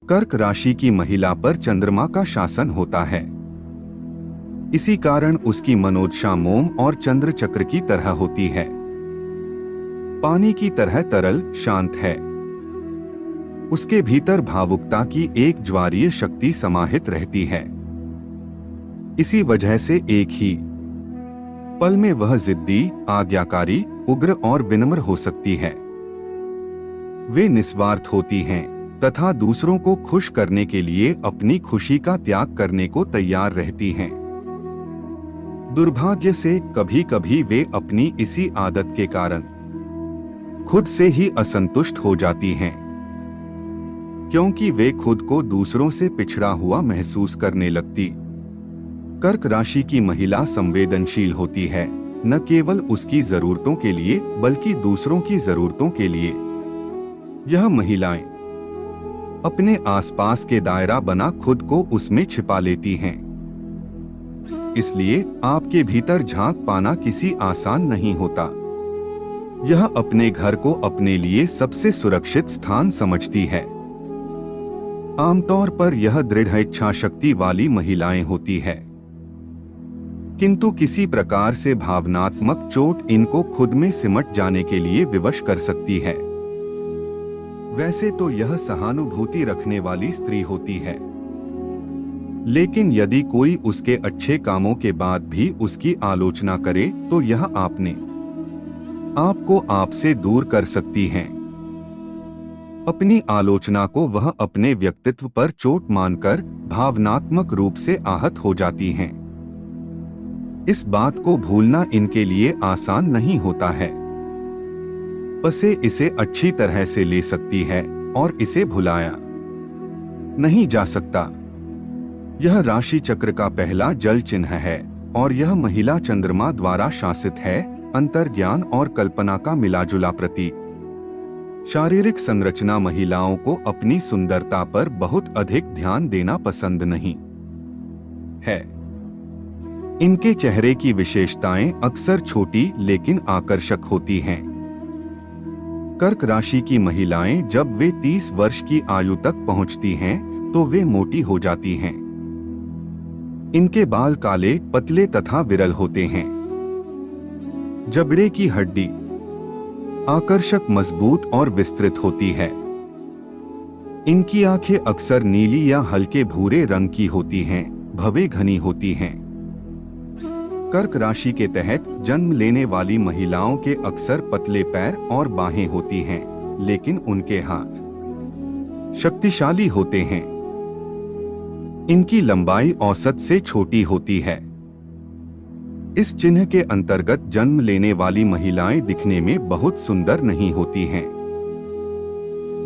कर्क राशि की महिला पर चंद्रमा का शासन होता है। इसी कारण उसकी मनोदशा मोम और चंद्र चक्र की तरह होती है, पानी की तरह तरल शांत है। उसके भीतर भावुकता की एक ज्वारीय शक्ति समाहित रहती है। इसी वजह से एक ही पल में वह जिद्दी, आज्ञाकारी, उग्र और विनम्र हो सकती है। वे निस्वार्थ होती हैं तथा दूसरों को खुश करने के लिए अपनी खुशी का त्याग करने को तैयार रहती हैं। दुर्भाग्य से कभी कभी वे अपनी इसी आदत के कारण खुद से ही असंतुष्ट हो जाती हैं, क्योंकि वे खुद को दूसरों से पिछड़ा हुआ महसूस करने लगती। कर्क राशि की महिला संवेदनशील होती है, न केवल उसकी जरूरतों के लिए बल्कि दूसरों की जरूरतों के लिए। यह महिलाएं अपने आसपास के दायरा बना खुद को उसमें छिपा लेती हैं। इसलिए आपके भीतर झांक पाना किसी आसान नहीं होता। यह अपने घर को अपने लिए सबसे सुरक्षित स्थान समझती है। आमतौर पर यह दृढ़ इच्छा शक्ति वाली महिलाएं होती है, किंतु किसी प्रकार से भावनात्मक चोट इनको खुद में सिमट जाने के लिए विवश कर सकती है। वैसे तो यह सहानुभूति रखने वाली स्त्री होती है, लेकिन यदि कोई उसके अच्छे कामों के बाद भी उसकी आलोचना करे तो यह आपको आपसे दूर कर सकती हैं। अपनी आलोचना को वह अपने व्यक्तित्व पर चोट मानकर भावनात्मक रूप से आहत हो जाती हैं। इस बात को भूलना इनके लिए आसान नहीं होता है। बसे इसे अच्छी तरह से ले सकती है और इसे भुलाया नहीं जा सकता। यह राशि चक्र का पहला जल चिन्ह है और यह महिला चंद्रमा द्वारा शासित है। अंतर्ज्ञान और कल्पना का मिलाजुला प्रतीक। शारीरिक संरचना महिलाओं को अपनी सुंदरता पर बहुत अधिक ध्यान देना पसंद नहीं है। इनके चेहरे की विशेषताएं अक्सर छोटी लेकिन आकर्षक होती हैं। कर्क राशि की महिलाएं जब वे 30 वर्ष की आयु तक पहुंचती हैं तो वे मोटी हो जाती हैं। इनके बाल काले, पतले तथा विरल होते हैं। जबड़े की हड्डी आकर्षक, मजबूत और विस्तृत होती है। इनकी आंखें अक्सर नीली या हल्के भूरे रंग की होती हैं, भवें घनी होती हैं। कर्क राशि के तहत जन्म लेने वाली महिलाओं के अक्सर पतले पैर और बाहें होती हैं, लेकिन उनके हाथ शक्तिशाली होते हैं। इनकी लंबाई औसत से छोटी होती है। इस चिन्ह के अंतर्गत जन्म लेने वाली महिलाएं दिखने में बहुत सुंदर नहीं होती हैं,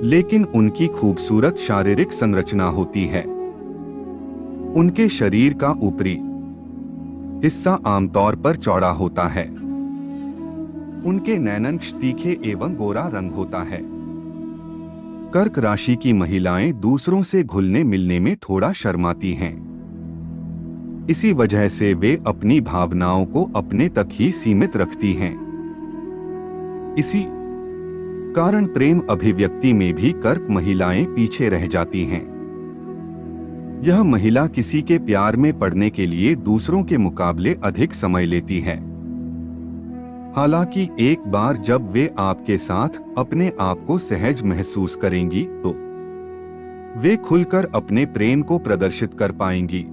लेकिन उनकी खूबसूरत शारीरिक संरचना होती है। उनके शरीर का ऊपरी हिस्सा आमतौर पर चौड़ा होता है। उनके नैनंक्ष तीखे एवं गोरा रंग होता है। कर्क राशि की महिलाएं दूसरों से घुलने मिलने में थोड़ा शर्माती हैं। इसी वजह से वे अपनी भावनाओं को अपने तक ही सीमित रखती हैं। इसी कारण प्रेम अभिव्यक्ति में भी कर्क महिलाएं पीछे रह जाती हैं। यह महिला किसी के प्यार में पड़ने के लिए दूसरों के मुकाबले अधिक समय लेती है। हालांकि एक बार जब वे आपके साथ अपने आप को सहज महसूस करेंगी तो वे खुलकर अपने प्रेम को प्रदर्शित कर पाएंगी।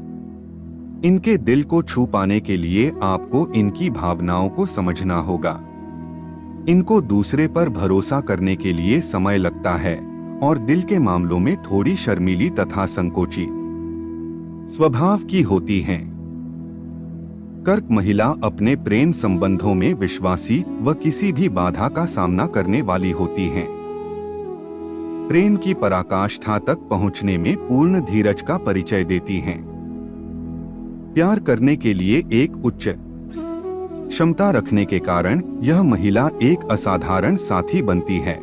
इनके दिल को छू पाने के लिए आपको इनकी भावनाओं को समझना होगा। इनको दूसरे पर भरोसा करने के लिए समय लगता है और दिल के मामलों में थोड़ी शर्मीली तथा संकोची स्वभाव की होती हैं। कर्क महिला अपने प्रेम संबंधों में विश्वासी व किसी भी बाधा का सामना करने वाली होती हैं। प्रेम की पराकाष्ठा तक पहुंचने में पूर्ण धीरज का परिचय देती हैं। प्यार करने के लिए एक उच्च क्षमता रखने के कारण यह महिला एक असाधारण साथी बनती है।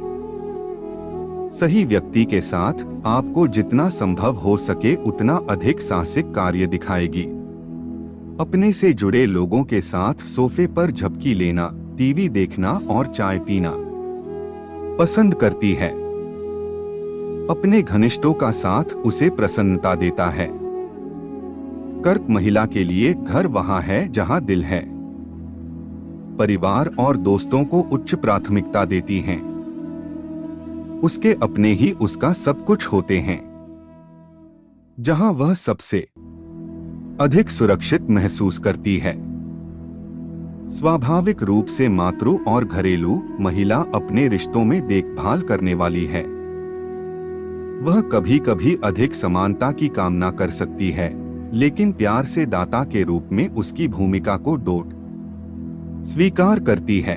सही व्यक्ति के साथ आपको जितना संभव हो सके उतना अधिक साहसिक कार्य दिखाएगी। अपने से जुड़े लोगों के साथ सोफे पर झपकी लेना, टीवी देखना और चाय पीना पसंद करती है। अपने घनिष्ठों का साथ उसे प्रसन्नता देता है। कर्क महिला के लिए घर वहां है जहां दिल है। परिवार और दोस्तों को उच्च प्राथमिकता देती हैं। उसके अपने ही उसका सब कुछ होते हैं, जहां वह सबसे अधिक सुरक्षित महसूस करती है। स्वाभाविक रूप से मातृ और घरेलू महिला अपने रिश्तों में देखभाल करने वाली है। वह कभी कभी अधिक समानता की कामना कर सकती है, लेकिन प्यार से दाता के रूप में उसकी भूमिका को डोट स्वीकार करती है।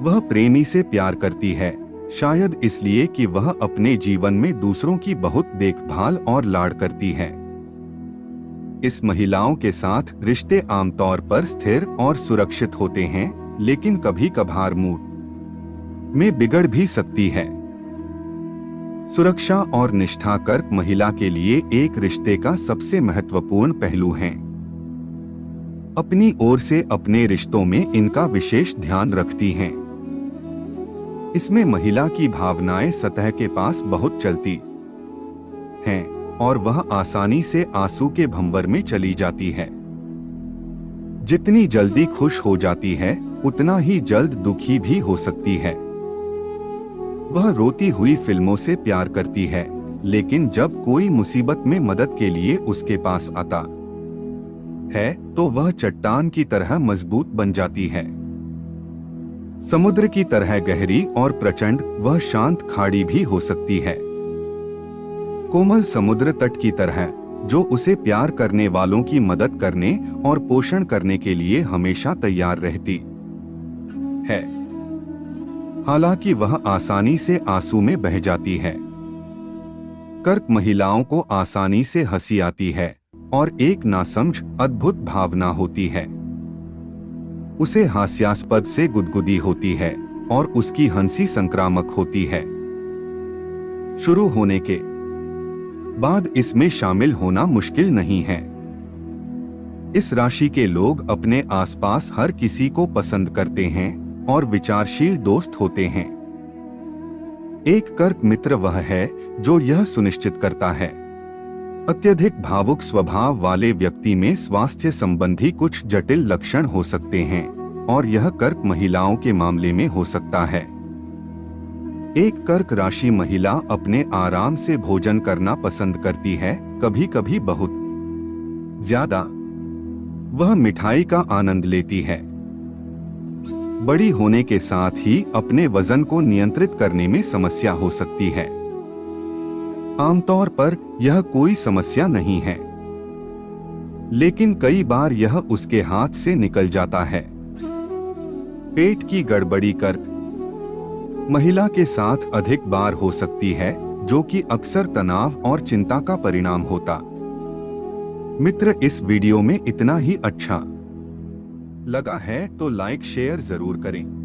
वह प्रेमी से प्यार करती है, शायद इसलिए कि वह अपने जीवन में दूसरों की बहुत देखभाल और लाड़ करती है। इस महिलाओं के साथ रिश्ते आमतौर पर स्थिर और सुरक्षित होते हैं, लेकिन कभी कभार मूड में बिगड़ भी सकती है। सुरक्षा और निष्ठा कर्क महिला के लिए एक रिश्ते का सबसे महत्वपूर्ण पहलू हैं। अपनी ओर से अपने रिश्तों में इनका विशेष ध्यान रखती हैं। इसमें महिला की भावनाएं सतह के पास बहुत चलती हैं और वह आसानी से आंसू के भंवर में चली जाती है। जितनी जल्दी खुश हो जाती है, उतना ही जल्द दुखी भी हो सकती है। वह रोती हुई फिल्मों से प्यार करती है, लेकिन जब कोई मुसीबत में मदद के लिए उसके पास आता है तो वह चट्टान की तरह मजबूत बन जाती है। समुद्र की तरह गहरी और प्रचंड, वह शांत खाड़ी भी हो सकती है। कोमल समुद्र तट की तरह, जो उसे प्यार करने वालों की मदद करने और पोषण करने के लिए हमेशा तैयार रहती है। हालांकि वह आसानी से आंसू में बह जाती है। कर्क महिलाओं को आसानी से हंसी आती है और एक नासमझ अद्भुत भावना होती है। उसे हास्यास्पद से गुदगुदी होती है और उसकी हंसी संक्रामक होती है। शुरू होने के बाद इसमें शामिल होना मुश्किल नहीं है। इस राशि के लोग अपने आसपास हर किसी को पसंद करते हैं और विचारशील दोस्त होते हैं। एक कर्क मित्र वह है जो यह सुनिश्चित करता है। अत्यधिक भावुक स्वभाव वाले व्यक्ति में स्वास्थ्य संबंधी कुछ जटिल लक्षण हो सकते हैं और यह कर्क महिलाओं के मामले में हो सकता है। एक कर्क राशि महिला अपने आराम से भोजन करना पसंद करती है, कभी कभी बहुत ज्यादा। वह मिठाई का आनंद लेती है। बड़ी होने के साथ ही अपने वजन को नियंत्रित करने में समस्या हो सकती है। आमतौर पर यह कोई समस्या नहीं है, लेकिन कई बार यह उसके हाथ से निकल जाता है। पेट की गड़बड़ी कर्क महिला के साथ अधिक बार हो सकती है, जो कि अक्सर तनाव और चिंता का परिणाम होता। मित्र, इस वीडियो में इतना ही। अच्छा लगा है तो लाइक शेयर जरूर करें।